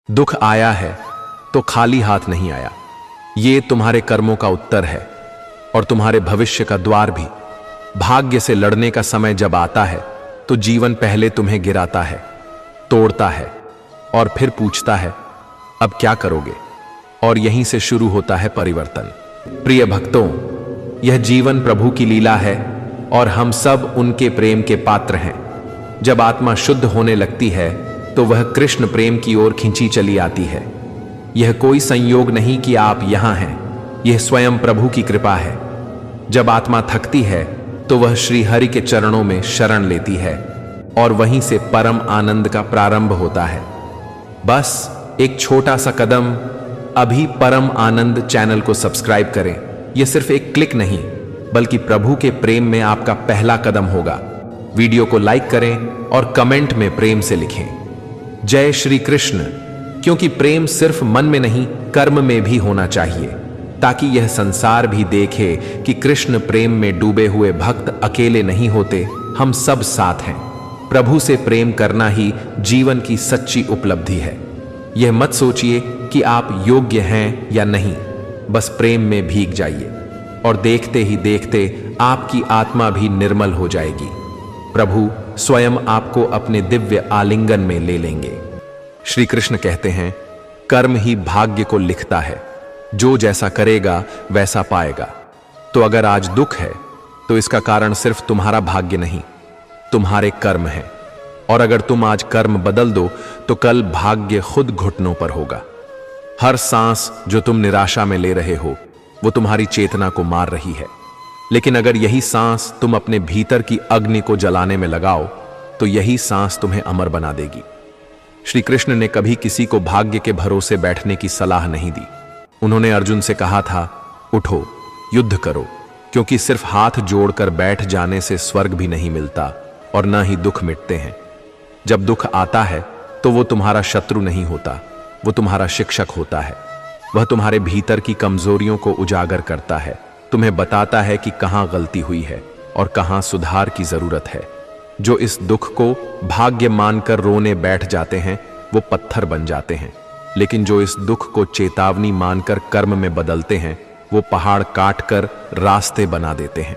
दुख आया है तो खाली हाथ नहीं आया। ये तुम्हारे कर्मों का उत्तर है और तुम्हारे भविष्य का द्वार भी। भाग्य से लड़ने का समय जब आता है तो जीवन पहले तुम्हें गिराता है, तोड़ता है और फिर पूछता है अब क्या करोगे, और यहीं से शुरू होता है परिवर्तन। प्रिय भक्तों, यह जीवन प्रभु की लीला है और हम सब उनके प्रेम के पात्र हैं। जब आत्मा शुद्ध होने लगती है तो वह कृष्ण प्रेम की ओर खींची चली आती है। यह कोई संयोग नहीं कि आप यहां हैं, यह स्वयं प्रभु की कृपा है। जब आत्मा थकती है तो वह श्री हरि के चरणों में शरण लेती है और वहीं से परम आनंद का प्रारंभ होता है। बस एक छोटा सा कदम, अभी परम आनंद चैनल को सब्सक्राइब करें। यह सिर्फ एक क्लिक नहीं बल्कि प्रभु के प्रेम में आपका पहला कदम होगा। वीडियो को लाइक करें और कमेंट में प्रेम से लिखें जय श्री कृष्ण, क्योंकि प्रेम सिर्फ मन में नहीं कर्म में भी होना चाहिए, ताकि यह संसार भी देखे कि कृष्ण प्रेम में डूबे हुए भक्त अकेले नहीं होते, हम सब साथ हैं। प्रभु से प्रेम करना ही जीवन की सच्ची उपलब्धि है। यह मत सोचिए कि आप योग्य हैं या नहीं, बस प्रेम में भीग जाइए और देखते ही देखते आपकी आत्मा भी निर्मल हो जाएगी। प्रभु स्वयं आपको अपने दिव्य आलिंगन में ले लेंगे। श्री कृष्ण कहते हैं, कर्म ही भाग्य को लिखता है, जो जैसा करेगा वैसा पाएगा। तो अगर आज दुख है तो इसका कारण सिर्फ तुम्हारा भाग्य नहीं, तुम्हारे कर्म हैं। और अगर तुम आज कर्म बदल दो तो कल भाग्य खुद घुटनों पर होगा। हर सांस जो तुम निराशा में ले रहे हो वो तुम्हारी चेतना को मार रही है, लेकिन अगर यही सांस तुम अपने भीतर की अग्नि को जलाने में लगाओ तो यही सांस तुम्हें अमर बना देगी। श्री कृष्ण ने कभी किसी को भाग्य के भरोसे बैठने की सलाह नहीं दी। उन्होंने अर्जुन से कहा था, उठो, युद्ध करो, क्योंकि सिर्फ हाथ जोड़कर बैठ जाने से स्वर्ग भी नहीं मिलता और न ही दुख मिटते हैं। जब दुख आता है तो वो तुम्हारा शत्रु नहीं होता, वो तुम्हारा शिक्षक होता है। वह तुम्हारे भीतर की कमजोरियों को उजागर करता है, तुम्हें बताता है कि कहां गलती हुई है और कहां सुधार की जरूरत है। जो इस दुख को भाग्य मानकर रोने बैठ जाते हैं वो पत्थर बन जाते हैं, लेकिन जो इस दुख को चेतावनी मानकर कर्म में बदलते हैं वो पहाड़ काट कर रास्ते बना देते हैं।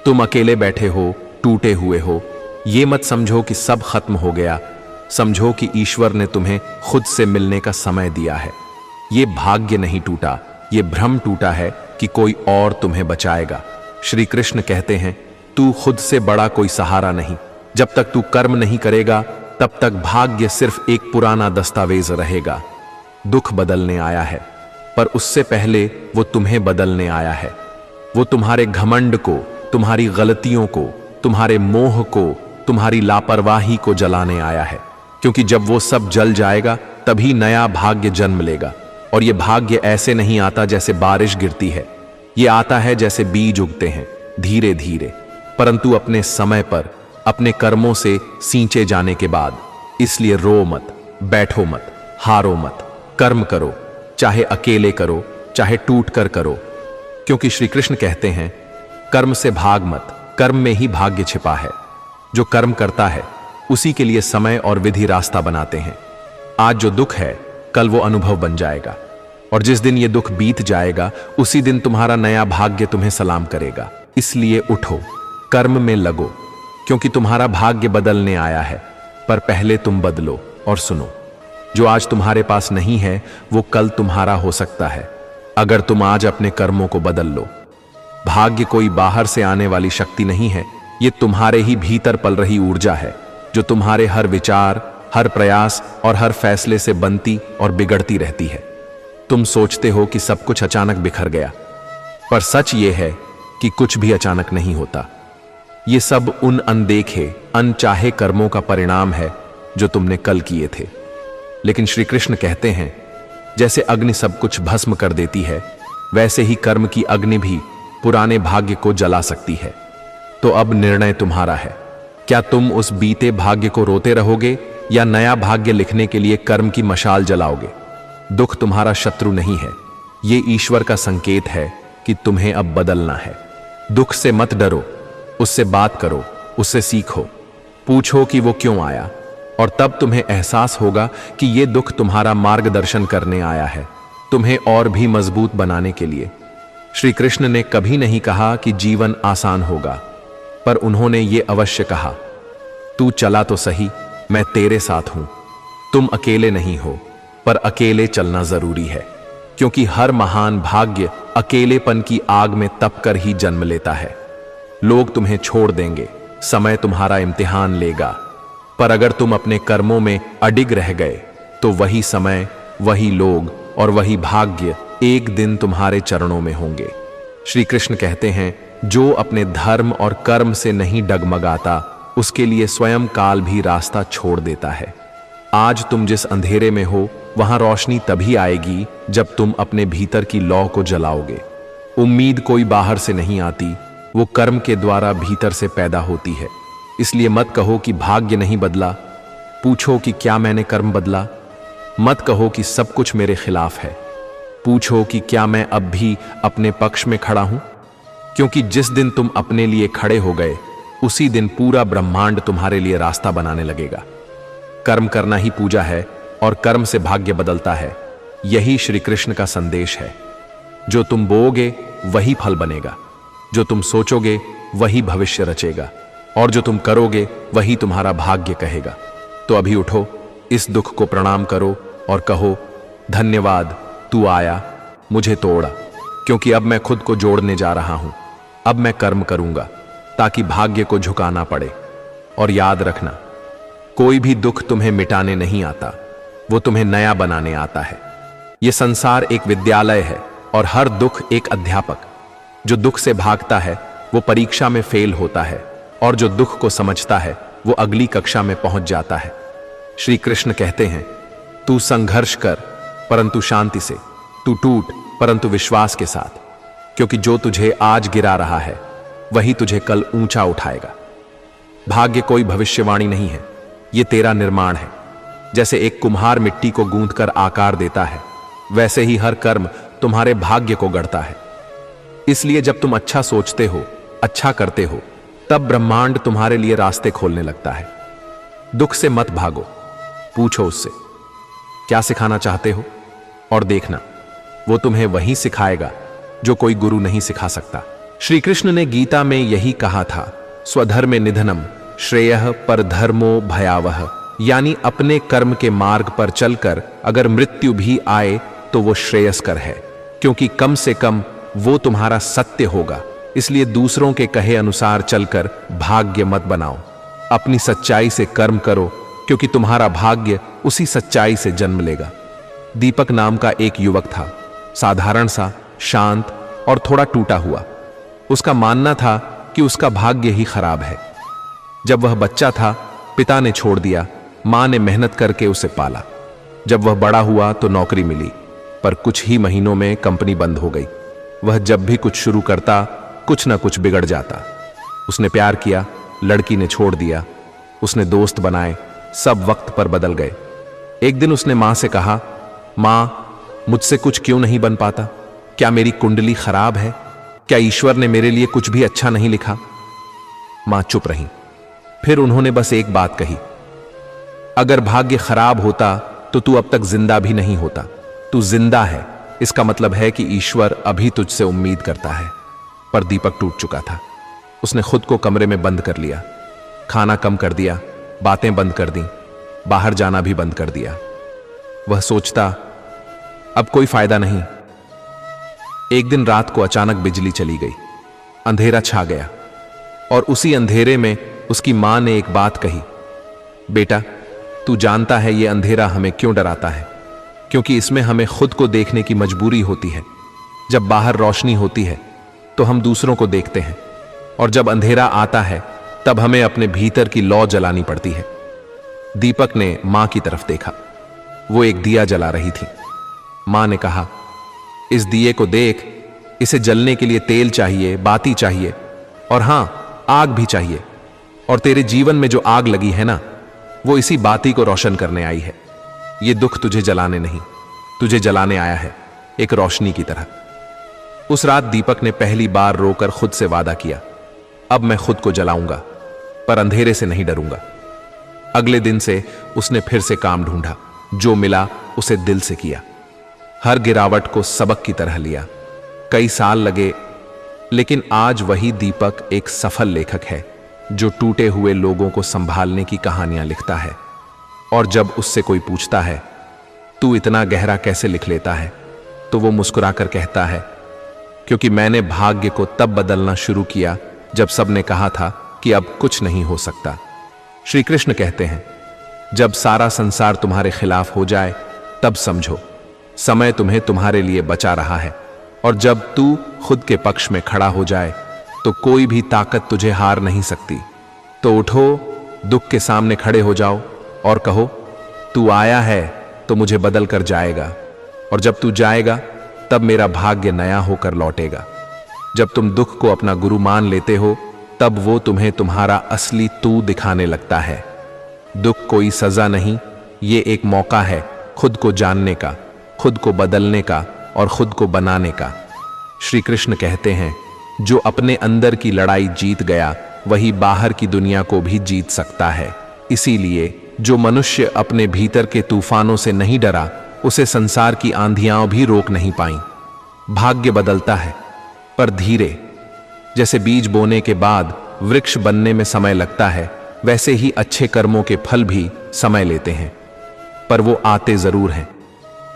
तुम अकेले बैठे हो, टूटे हुए हो, ये मत समझो कि सब खत्म हो गया। समझो कि ईश्वर ने तुम्हें खुद से मिलने का समय दिया है। ये भाग्य नहीं टूटा, ये भ्रम टूटा है कि कोई और तुम्हें बचाएगा। श्री कृष्ण कहते हैं, तू खुद से बड़ा कोई सहारा नहीं। जब तक तू कर्म नहीं करेगा तब तक भाग्य सिर्फ एक पुराना दस्तावेज रहेगा। दुख बदलने आया है, पर उससे पहले वो तुम्हें बदलने आया है। वो तुम्हारे घमंड को, तुम्हारी गलतियों को, तुम्हारे मोह को, तुम्हारी लापरवाही को जलाने आया है, क्योंकि जब वो सब जल जाएगा तभी नया भाग्य जन्म लेगा। और ये भाग्य ऐसे नहीं आता जैसे बारिश गिरती है, ये आता है जैसे बीज उगते हैं, धीरे धीरे, परंतु अपने समय पर, अपने कर्मों से सींचे जाने के बाद। इसलिए रो मत, बैठो मत, हारो मत, कर्म करो, चाहे अकेले करो, चाहे टूट कर करो, क्योंकि श्री कृष्ण कहते हैं, कर्म से भाग मत, कर्म में ही भाग्य छिपा है। जो कर्म करता है उसी के लिए समय और विधि रास्ता बनाते हैं। आज जो दुख है कल वो अनुभव बन जाएगा, और जिस दिन ये दुख बीत जाएगा उसी दिन तुम्हारा नया भाग्य तुम्हें सलाम करेगा। इसलिए उठो, कर्म में लगो, क्योंकि तुम्हारा भाग्य बदलने आया है। पर पहले तुम बदलो और सुनो, जो आज तुम्हारे पास नहीं है वो कल तुम्हारा हो सकता है, अगर तुम आज अपने कर्मों को बदल लो। भाग्य कोई बाहर से आने वाली शक्ति नहीं है, ये तुम्हारे ही भीतर पल रही ऊर्जा है, जो तुम्हारे हर विचार, हर प्रयास और हर फैसले से बनती और बिगड़ती रहती है। तुम सोचते हो कि सब कुछ अचानक बिखर गया, पर सच ये है कि कुछ भी अचानक नहीं होता। ये सब उन अनदेखे, अनचाहे कर्मों का परिणाम है जो तुमने कल किए थे। लेकिन श्री कृष्ण कहते हैं, जैसे अग्नि सब कुछ भस्म कर देती है, वैसे ही कर्म की अग्नि भी पुराने भाग्य को जला सकती है। तो अब निर्णय तुम्हारा है, क्या तुम उस बीते भाग्य को रोते रहोगे या नया भाग्य लिखने के लिए कर्म की मशाल जलाओगे। दुख तुम्हारा शत्रु नहीं है, ये ईश्वर का संकेत है कि तुम्हें अब बदलना है। दुख से मत डरो, उससे बात करो, उससे सीखो, पूछो कि वो क्यों आया, और तब तुम्हें एहसास होगा कि ये दुख तुम्हारा मार्गदर्शन करने आया है, तुम्हें और भी मजबूत बनाने के लिए। श्री कृष्ण ने कभी नहीं कहा कि जीवन आसान होगा, पर उन्होंने ये अवश्य कहा, तू चला तो सही, मैं तेरे साथ हूं। तुम अकेले नहीं हो, पर अकेले चलना जरूरी है, क्योंकि हर महान भाग्य अकेलेपन की आग में तप कर ही जन्म लेता है। लोग तुम्हें छोड़ देंगे, समय तुम्हारा इम्तिहान लेगा, पर अगर तुम अपने कर्मों में अडिग रह गए तो वही समय, वही लोग और वही भाग्य एक दिन तुम्हारे चरणों में होंगे। श्री कृष्ण कहते हैं, जो अपने धर्म और कर्म से नहीं डगमगाता, उसके लिए स्वयं काल भी रास्ता छोड़ देता है। आज तुम जिस अंधेरे में हो, वहां रोशनी तभी आएगी जब तुम अपने भीतर की लौ को जलाओगे। उम्मीद कोई बाहर से नहीं आती, वो कर्म के द्वारा भीतर से पैदा होती है। इसलिए मत कहो कि भाग्य नहीं बदला, पूछो कि क्या मैंने कर्म बदला। मत कहो कि सब कुछ मेरे खिलाफ है, पूछो कि क्या मैं अब भी अपने पक्ष में खड़ा हूं। क्योंकि जिस दिन तुम अपने लिए खड़े हो गए, उसी दिन पूरा ब्रह्मांड तुम्हारे लिए रास्ता बनाने लगेगा। कर्म करना ही पूजा है और कर्म से भाग्य बदलता है। यही श्री कृष्ण का संदेश है। जो तुम बोओगे वही फल बनेगा, जो तुम सोचोगे वही भविष्य रचेगा, और जो तुम करोगे वही तुम्हारा भाग्य कहेगा। तो अभी उठो, इस दुख को प्रणाम करो और कहो, धन्यवाद, तू आया, मुझे तोड़ा, क्योंकि अब मैं खुद को जोड़ने जा रहा हूं। अब मैं कर्म करूंगा ताकि भाग्य को झुकाना पड़े। और याद रखना, कोई भी दुख तुम्हें मिटाने नहीं आता, वो तुम्हें नया बनाने आता है। यह संसार एक विद्यालय है और हर दुख एक अध्यापक। जो दुख से भागता है वो परीक्षा में फेल होता है, और जो दुख को समझता है वो अगली कक्षा में पहुंच जाता है। श्री कृष्ण कहते हैं, तू संघर्ष कर परंतु शांति से, तू टूट परंतु विश्वास के साथ, क्योंकि जो तुझे आज गिरा रहा है वही तुझे कल ऊंचा उठाएगा। भाग्य कोई भविष्यवाणी नहीं है, ये तेरा निर्माण है। जैसे एक कुम्हार मिट्टी को गूंथकर आकार देता है, वैसे ही हर कर्म तुम्हारे भाग्य को गढ़ता है। इसलिए जब तुम अच्छा सोचते हो, अच्छा करते हो, तब ब्रह्मांड तुम्हारे लिए रास्ते खोलने लगता है। दुख से मत भागो, पूछो उससे क्या सिखाना चाहते हो, और देखना वो तुम्हें वही सिखाएगा जो कोई गुरु नहीं सिखा सकता। श्री कृष्ण ने गीता में यही कहा था, स्वधर्मे निधनम श्रेयः परधर्मो भयावह, यानी अपने कर्म के मार्ग पर चलकर अगर मृत्यु भी आए तो वो श्रेयस्कर है, क्योंकि कम से कम वो तुम्हारा सत्य होगा। इसलिए दूसरों के कहे अनुसार चलकर भाग्य मत बनाओ, अपनी सच्चाई से कर्म करो, क्योंकि तुम्हारा भाग्य उसी सच्चाई से जन्म लेगा। दीपक नाम का एक युवक था, साधारण सा, शांत और थोड़ा टूटा हुआ। उसका मानना था कि उसका भाग्य ही खराब है। जब वह बच्चा था, पिता ने छोड़ दिया, मां ने मेहनत करके उसे पाला। जब वह बड़ा हुआ तो नौकरी मिली, पर कुछ ही महीनों में कंपनी बंद हो गई। वह जब भी कुछ शुरू करता, कुछ ना कुछ बिगड़ जाता। उसने प्यार किया, लड़की ने छोड़ दिया। उसने दोस्त बनाए, सब वक्त पर बदल गए। एक दिन उसने मां से कहा, मां, मुझसे कुछ क्यों नहीं बन पाता? क्या मेरी कुंडली खराब है? क्या ईश्वर ने मेरे लिए कुछ भी अच्छा नहीं लिखा? मां चुप रही। फिर उन्होंने बस एक बात कही, अगर भाग्य खराब होता तो तू अब तक जिंदा भी नहीं होता। तू जिंदा है, इसका मतलब है कि ईश्वर अभी तुझसे उम्मीद करता है। पर दीपक टूट चुका था। उसने खुद को कमरे में बंद कर लिया, खाना कम कर दिया, बातें बंद कर दी, बाहर जाना भी बंद कर दिया। वह सोचता, अब कोई फायदा नहीं। एक दिन रात को अचानक बिजली चली गई, अंधेरा छा गया, और उसी अंधेरे में उसकी मां ने एक बात कही, बेटा, तू जानता है ये अंधेरा हमें क्यों डराता है? क्योंकि इसमें हमें खुद को देखने की मजबूरी होती है। जब बाहर रोशनी होती है तो हम दूसरों को देखते हैं, और जब अंधेरा आता है तब हमें अपने भीतर की लौ जलानी पड़ती है। दीपक ने मां की तरफ देखा, वो एक दिया जला रही थी। मां ने कहा, इस दिए को देख, इसे जलने के लिए तेल चाहिए, बाती चाहिए, और हां, आग भी चाहिए। और तेरे जीवन में जो आग लगी है ना, वो इसी बाती को रोशन करने आई है। ये दुख तुझे जलाने नहीं, तुझे जलाने आया है, एक रोशनी की तरह। उस रात दीपक ने पहली बार रोकर खुद से वादा किया, अब मैं खुद को जलाऊंगा, पर अंधेरे से नहीं डरूंगा। अगले दिन से उसने फिर से काम ढूंढा, जो मिला उसे दिल से किया। हर गिरावट को सबक की तरह लिया। कई साल लगे, लेकिन आज वही दीपक एक सफल लेखक है जो टूटे हुए लोगों को संभालने की कहानियां लिखता है। और जब उससे कोई पूछता है, तू इतना गहरा कैसे लिख लेता है, तो वो मुस्कुराकर कहता है, क्योंकि मैंने भाग्य को तब बदलना शुरू किया जब सबने कहा था कि अब कुछ नहीं हो सकता। श्री कृष्ण कहते हैं, जब सारा संसार तुम्हारे खिलाफ हो जाए तब समझो समय तुम्हें तुम्हारे लिए बचा रहा है, और जब तू खुद के पक्ष में खड़ा हो जाए तो कोई भी ताकत तुझे हार नहीं सकती। तो उठो, दुख के सामने खड़े हो जाओ और कहो, तू आया है तो मुझे बदल कर जाएगा, और जब तू जाएगा तब मेरा भाग्य नया होकर लौटेगा। जब तुम दुख को अपना गुरु मान लेते हो तब वो तुम्हें तुम्हारा असली तू दिखाने लगता है। दुख कोई सजा नहीं, ये एक मौका है खुद को जानने का, खुद को बदलने का और खुद को बनाने का। श्री कृष्ण कहते हैं, जो अपने अंदर की लड़ाई जीत गया वही बाहर की दुनिया को भी जीत सकता है। इसीलिए जो मनुष्य अपने भीतर के तूफानों से नहीं डरा, उसे संसार की आंधियां भी रोक नहीं पाईं। भाग्य बदलता है, पर धीरे। जैसे बीज बोने के बाद वृक्ष बनने में समय लगता है, वैसे ही अच्छे कर्मों के फल भी समय लेते हैं, पर वो आते जरूर हैं,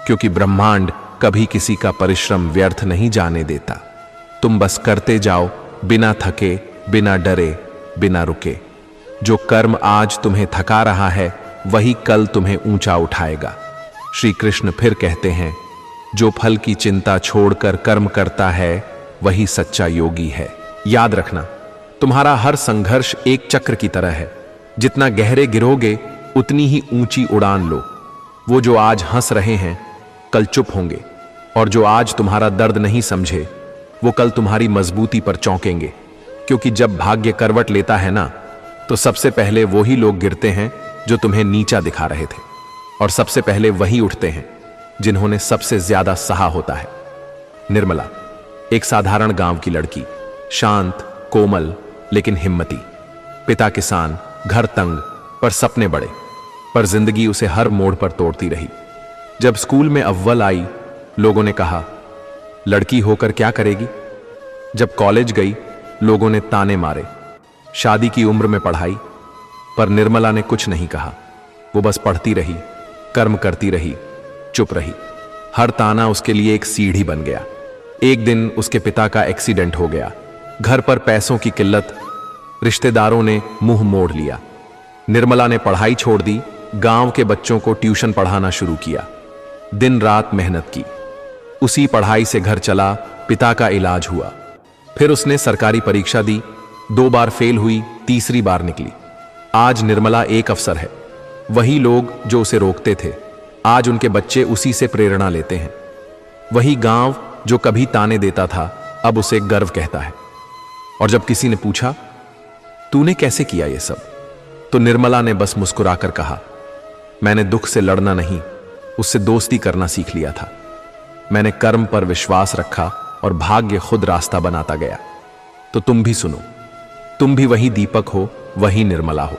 क्योंकि ब्रह्मांड कभी किसी का परिश्रम व्यर्थ नहीं जाने देता। तुम बस करते जाओ, बिना थके, बिना डरे, बिना रुके। जो कर्म आज तुम्हें थका रहा है वही कल तुम्हें ऊंचा उठाएगा। श्री कृष्ण फिर कहते हैं, जो फल की चिंता छोड़कर कर्म करता है वही सच्चा योगी है। याद रखना, तुम्हारा हर संघर्ष एक चक्र की तरह है। जितना गहरे गिरोगे उतनी ही ऊंची उड़ान लो। वो जो आज हंस रहे हैं कल चुप होंगे, और जो आज तुम्हारा दर्द नहीं समझे वो कल तुम्हारी मजबूती पर चौंकेंगे। क्योंकि जब भाग्य करवट लेता है ना, तो सबसे पहले वही लोग गिरते हैं जो तुम्हें नीचा दिखा रहे थे, और सबसे पहले वही उठते हैं जिन्होंने सबसे ज्यादा सहा होता है। निर्मला एक साधारण गांव की लड़की, शांत, कोमल लेकिन हिम्मती। पिता किसान, घर तंग, पर सपने बड़े। पर जिंदगी उसे हर मोड़ पर तोड़ती रही। जब स्कूल में अव्वल आई, लोगों ने कहा, लड़की होकर क्या करेगी। जब कॉलेज गई, लोगों ने ताने मारे। शादी की उम्र में पढ़ाई, पर निर्मला ने कुछ नहीं कहा। वो बस पढ़ती रही, कर्म करती रही, चुप रही। हर ताना उसके लिए एक सीढ़ी बन गया। एक दिन उसके पिता का एक्सीडेंट हो गया। घर पर पैसों की किल्लत, रिश्तेदारों ने मुंह मोड़ लिया। निर्मला ने पढ़ाई छोड़ दी, गांव के बच्चों को ट्यूशन पढ़ाना शुरू किया। दिन रात मेहनत की। उसी पढ़ाई से घर चला, पिता का इलाज हुआ। फिर उसने सरकारी परीक्षा दी, 2 बार फेल हुई, तीसरी बार निकली। आज निर्मला एक अफसर है। वही लोग जो उसे रोकते थे, आज उनके बच्चे उसी से प्रेरणा लेते हैं। वही गांव जो कभी ताने देता था, अब उसे गर्व कहता है। और जब किसी ने पूछा, तूने कैसे किया ये सब, तो निर्मला ने बस मुस्कुराकर कहा, मैंने दुख से लड़ना नहीं, उससे दोस्ती करना सीख लिया था। मैंने कर्म पर विश्वास रखा और भाग्य खुद रास्ता बनाता गया। तो तुम भी सुनो, तुम भी वही दीपक हो, वही निर्मला हो।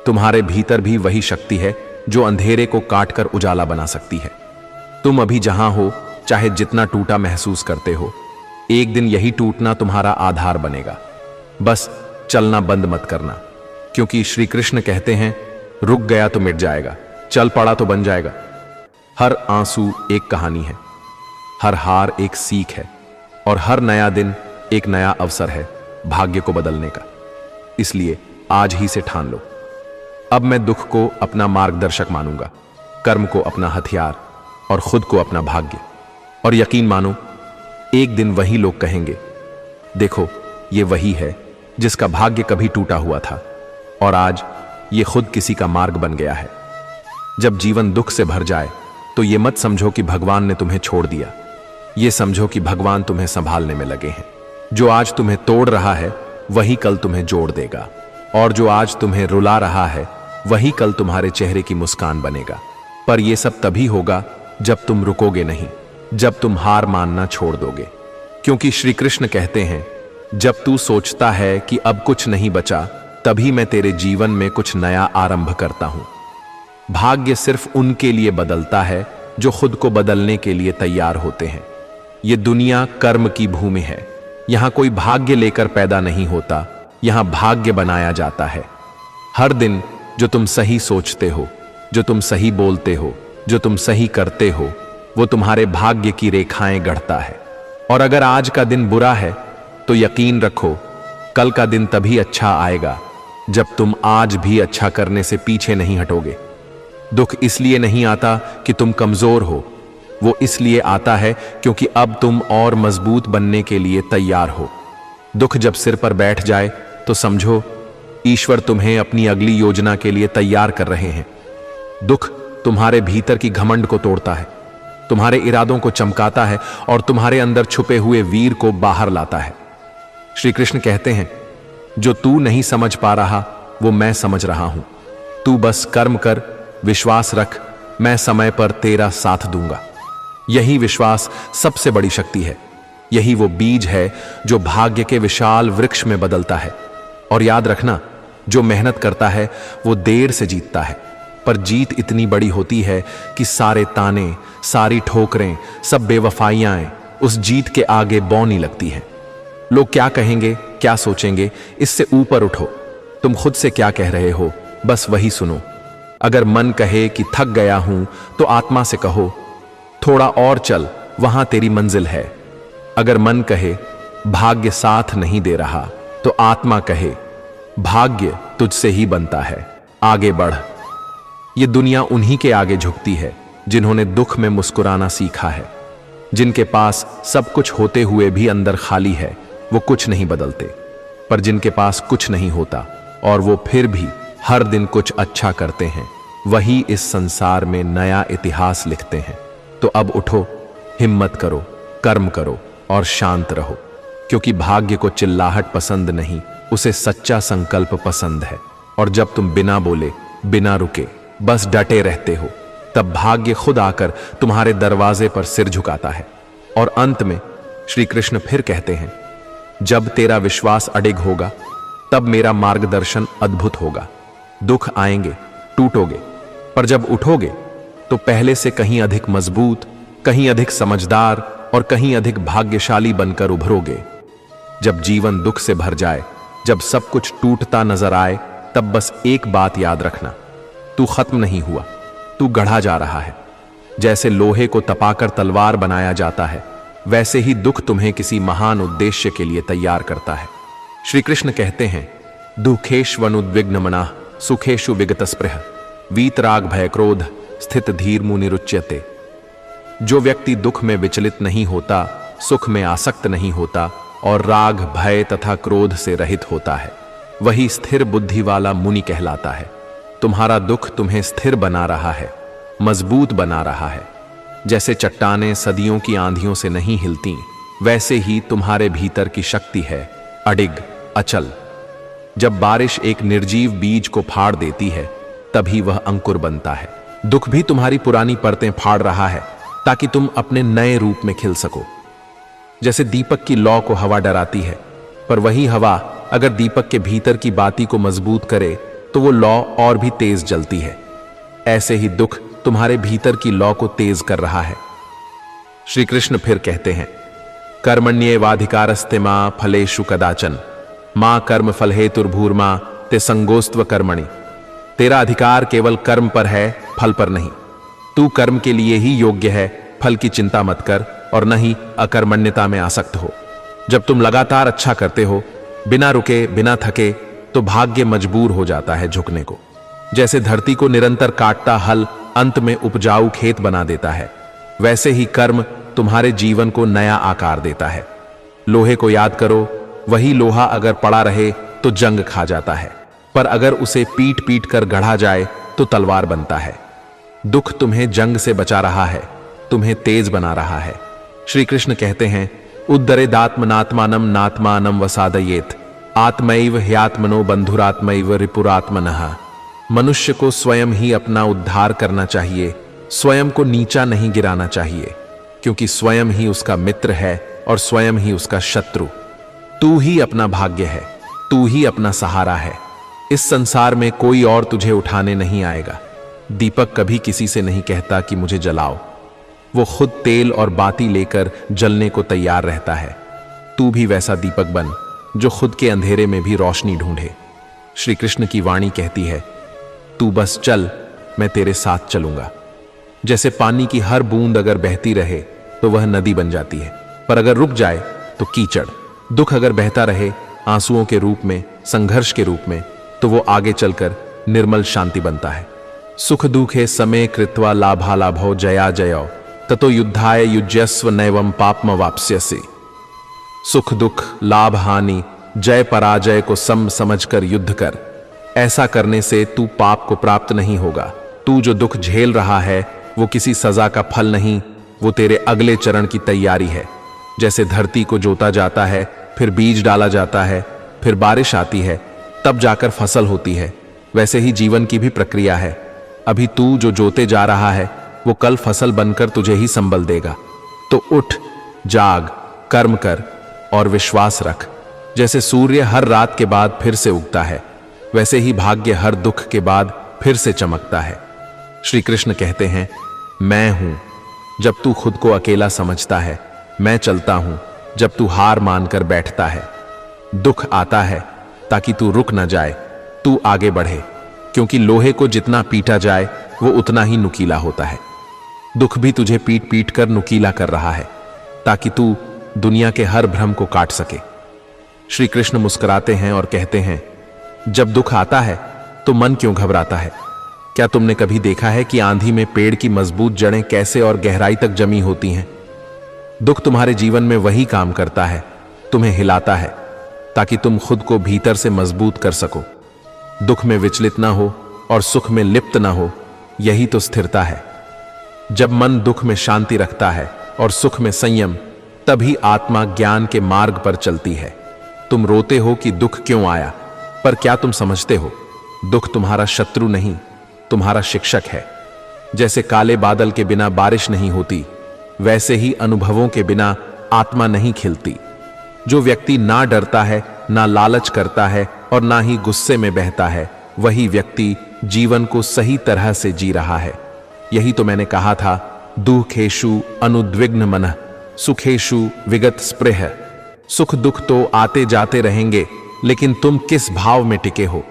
तुम्हारे भीतर भी वही शक्ति है जो अंधेरे को काटकर उजाला बना सकती है। तुम अभी जहां हो, चाहे जितना टूटा महसूस करते हो, एक दिन यही टूटना तुम्हारा आधार बनेगा। बस चलना बंद मत करना, क्योंकि श्री कृष्ण कहते हैं, रुक गया तो मिट जाएगा, चल पड़ा तो बन जाएगा। हर आंसू एक कहानी है, हर हार एक सीख है, और हर नया दिन एक नया अवसर है भाग्य को बदलने का। इसलिए आज ही से ठान लो, अब मैं दुख को अपना मार्गदर्शक मानूंगा, कर्म को अपना हथियार और खुद को अपना भाग्य। और यकीन मानो, एक दिन वही लोग कहेंगे, देखो ये वही है जिसका भाग्य कभी टूटा हुआ था, और आज ये खुद किसी का मार्ग बन गया है। जब जीवन दुख से भर जाए तो ये मत समझो कि भगवान ने तुम्हें छोड़ दिया, ये समझो कि भगवान तुम्हें संभालने में लगे हैं। जो आज तुम्हें तोड़ रहा है वही कल तुम्हें जोड़ देगा, और जो आज तुम्हें रुला रहा है वही कल तुम्हारे चेहरे की मुस्कान बनेगा। पर यह सब तभी होगा जब तुम रुकोगे नहीं, जब तुम हार मानना छोड़ दोगे। क्योंकि श्री कृष्ण कहते हैं, जब तू सोचता है कि अब कुछ नहीं बचा, तभी मैं तेरे जीवन में कुछ नया आरंभ करता हूं। भाग्य सिर्फ उनके लिए बदलता है जो खुद को बदलने के लिए तैयार होते हैं। ये दुनिया कर्म की भूमि है। यहां कोई भाग्य लेकर पैदा नहीं होता, यहां भाग्य बनाया जाता है। हर दिन जो तुम सही सोचते हो, जो तुम सही बोलते हो, जो तुम सही करते हो, वो तुम्हारे भाग्य की रेखाएं गढ़ता है। और अगर आज का दिन बुरा है तो यकीन रखो कल का दिन तभी अच्छा आएगा जब तुम आज भी अच्छा करने से पीछे नहीं हटोगे। दुख इसलिए नहीं आता कि तुम कमजोर हो, वो इसलिए आता है क्योंकि अब तुम और मजबूत बनने के लिए तैयार हो। दुख जब सिर पर बैठ जाए तो समझो ईश्वर तुम्हें अपनी अगली योजना के लिए तैयार कर रहे हैं। दुख तुम्हारे भीतर की घमंड को तोड़ता है, तुम्हारे इरादों को चमकाता है और तुम्हारे अंदर छुपे हुए वीर को बाहर लाता है। श्री कृष्ण कहते हैं, जो तू नहीं समझ पा रहा वो मैं समझ रहा हूं। तू बस कर्म कर, विश्वास रख, मैं समय पर तेरा साथ दूंगा। यही विश्वास सबसे बड़ी शक्ति है। यही वो बीज है जो भाग्य के विशाल वृक्ष में बदलता है। और याद रखना, जो मेहनत करता है वो देर से जीतता है, पर जीत इतनी बड़ी होती है कि सारे ताने, सारी ठोकरें, सब बेवफाइयां उस जीत के आगे बौनी लगती हैं। लोग क्या कहेंगे, क्या सोचेंगे, इससे ऊपर उठो। तुम खुद से क्या कह रहे हो बस वही सुनो। अगर मन कहे कि थक गया हूं तो आत्मा से कहो थोड़ा और चल, वहां तेरी मंजिल है। अगर मन कहे भाग्य साथ नहीं दे रहा तो आत्मा कहे भाग्य तुझसे ही बनता है, आगे बढ़। ये दुनिया उन्हीं के आगे झुकती है जिन्होंने दुख में मुस्कुराना सीखा है, जिनके पास सब कुछ होते हुए भी अंदर खाली है, वो कुछ नहीं बदलते। पर जिनके पास कुछ नहीं होता और वो फिर भी हर दिन कुछ अच्छा करते हैं, वही इस संसार में नया इतिहास लिखते हैं। तो अब उठो, हिम्मत करो, कर्म करो और शांत रहो, क्योंकि भाग्य को चिल्लाहट पसंद नहीं, उसे सच्चा संकल्प पसंद है। और जब तुम बिना बोले, बिना रुके, बस डटे रहते हो, तब भाग्य खुद आकर तुम्हारे दरवाजे पर सिर झुकाता है। और अंत में श्री कृष्ण फिर कहते हैं, जब तेरा विश्वास अडिग होगा तब मेरा मार्गदर्शन अद्भुत होगा। दुख आएंगे, टूटोगे, पर जब उठोगे तो पहले से कहीं अधिक मजबूत, कहीं अधिक समझदार और कहीं अधिक भाग्यशाली बनकर उभरोगे। जब जीवन दुख से भर जाए, जब सब कुछ टूटता नजर आए, तब बस एक बात याद रखना, तू खत्म नहीं हुआ, तू गढ़ा जा रहा है। जैसे लोहे को तपाकर तलवार बनाया जाता है, वैसे ही दुख तुम्हें किसी महान उद्देश्य के लिए तैयार करता है। श्री कृष्ण कहते हैं, दुखेष्वनुद्विग्न मनाः सुखेषु विगत स्पृह वीतराग भय क्रोध स्थित धीर मुनिरुच्यते। जो व्यक्ति दुख में विचलित नहीं होता, सुख में आसक्त नहीं होता और राग, भय तथा क्रोध से रहित होता है, वही स्थिर बुद्धि वाला मुनि कहलाता है। तुम्हारा दुख तुम्हें स्थिर बना रहा है, मजबूत बना रहा है। जैसे चट्टानें सदियों की आंधियों से नहीं हिलती, वैसे ही तुम्हारे भीतर की शक्ति है, अडिग, अचल। जब बारिश एक निर्जीव बीज को फाड़ देती है, तभी वह अंकुर बनता है। दुख भी तुम्हारी पुरानी परतें फाड़ रहा है ताकि तुम अपने नए रूप में खिल सको। जैसे दीपक की लौ को हवा डराती है, पर वही हवा अगर दीपक के भीतर की बाती को मजबूत करे तो वो लौ और भी तेज जलती है। ऐसे ही दुख तुम्हारे भीतर की लौ को तेज कर रहा है। श्री कृष्ण फिर कहते हैं, कर्मण्येवाधिकारस्ते मां फलेषु कदाचन मां कर्म फल हेतुर्भूर्मा ते संगोस्त्व कर्मणि। तेरा अधिकार केवल कर्म पर है, फल पर नहीं। तू कर्म के लिए ही योग्य है, फल की चिंता मत कर और न ही अकर्मण्यता में आसक्त हो। जब तुम लगातार अच्छा करते हो, बिना रुके, बिना थके, तो भाग्य मजबूर हो जाता है झुकने को। जैसे धरती को निरंतर काटता हल अंत में उपजाऊ खेत बना देता है, वैसे ही कर्म तुम्हारे जीवन को नया आकार देता है। लोहे को याद करो, वही लोहा अगर पड़ा रहे तो जंग खा जाता है, पर अगर उसे पीट पीट कर गढ़ा जाए तो तलवार बनता है। दुख तुम्हें जंग से बचा रहा है, तुम्हें तेज बना रहा है। श्री कृष्ण कहते हैं, उद्धरेदात्मनात्मानम नात्मानम वसादयेत आत्मैव ह्यात्मनो बंधुरात्मैव रिपुरात्मनः। मनुष्य को स्वयं ही अपना उद्धार करना चाहिए, स्वयं को नीचा नहीं गिराना चाहिए, क्योंकि स्वयं ही उसका मित्र है और स्वयं ही उसका शत्रु। तू ही अपना भाग्य है, तू ही अपना सहारा है। इस संसार में कोई और तुझे उठाने नहीं आएगा। दीपक कभी किसी से नहीं कहता कि मुझे जलाओ, वो खुद तेल और बाती लेकर जलने को तैयार रहता है। तू भी वैसा दीपक बन जो खुद के अंधेरे में भी रोशनी ढूंढे। श्री कृष्ण की वाणी कहती है, तू बस चल, मैं तेरे साथ चलूंगा। जैसे पानी की हर बूंद अगर बहती रहे तो वह नदी बन जाती है, पर अगर रुक जाए तो कीचड़। दुख अगर बहता रहे आंसुओं के रूप में, संघर्ष के रूप में, तो वो आगे चलकर निर्मल शांति बनता है। सुख दुखे समय कृत्वा लाभालाभो जया जयो ततो युद्धाय युज्यस्व नैवम पापम वाप्स्यसि। सुख दुख लाभ हानि जय पराजय को सम समझकर युद्ध कर। ऐसा करने से तू पाप को प्राप्त नहीं होगा। तू जो दुख झेल रहा है वो किसी सजा का फल नहीं, वो तेरे अगले चरण की तैयारी है। जैसे धरती को जोता जाता है, फिर बीज डाला जाता है, फिर बारिश आती है, तब जाकर फसल होती है, वैसे ही जीवन की भी प्रक्रिया है। अभी तू जो जोते जा रहा है वो कल फसल बनकर तुझे ही संबल देगा। तो उठ, जाग, कर्म कर और विश्वास रख। जैसे सूर्य हर रात के बाद फिर से उगता है, वैसे ही भाग्य हर दुख के बाद फिर से चमकता है। श्री कृष्ण कहते हैं, मैं हूं जब तू खुद को अकेला समझता है, मैं चलता हूं जब तू हार मानकर बैठता है। दुख आता है ताकि तू रुक न जाए, तू आगे बढ़े, क्योंकि लोहे को जितना पीटा जाए वो उतना ही नुकीला होता है। दुख भी तुझे पीट पीट कर नुकीला कर रहा है ताकि तू दुनिया के हर भ्रम को काट सके। श्री कृष्ण मुस्कुराते हैं और कहते हैं, जब दुख आता है तो मन क्यों घबराता है? क्या तुमने कभी देखा है कि आंधी में पेड़ की मजबूत जड़ें कैसे और गहराई तक जमी होती हैं? दुख तुम्हारे जीवन में वही काम करता है, तुम्हें हिलाता है ताकि तुम खुद को भीतर से मजबूत कर सको। दुख में विचलित ना हो और सुख में लिप्त ना हो, यही तो स्थिरता है। जब मन दुख में शांति रखता है और सुख में संयम, तभी आत्मा ज्ञान के मार्ग पर चलती है। तुम रोते हो कि दुख क्यों आया, पर क्या तुम समझते हो दुख तुम्हारा शत्रु नहीं, तुम्हारा शिक्षक है। जैसे काले बादल के बिना बारिश नहीं होती, वैसे ही अनुभवों के बिना आत्मा नहीं खिलती। जो व्यक्ति ना डरता है, ना लालच करता है और ना ही गुस्से में बहता है, वही व्यक्ति जीवन को सही तरह से जी रहा है। यही तो मैंने कहा था, दुखेषु अनुद्विग्न मनः सुखेषु विगत स्पृह। सुख दुख तो आते जाते रहेंगे, लेकिन तुम किस भाव में टिके हो?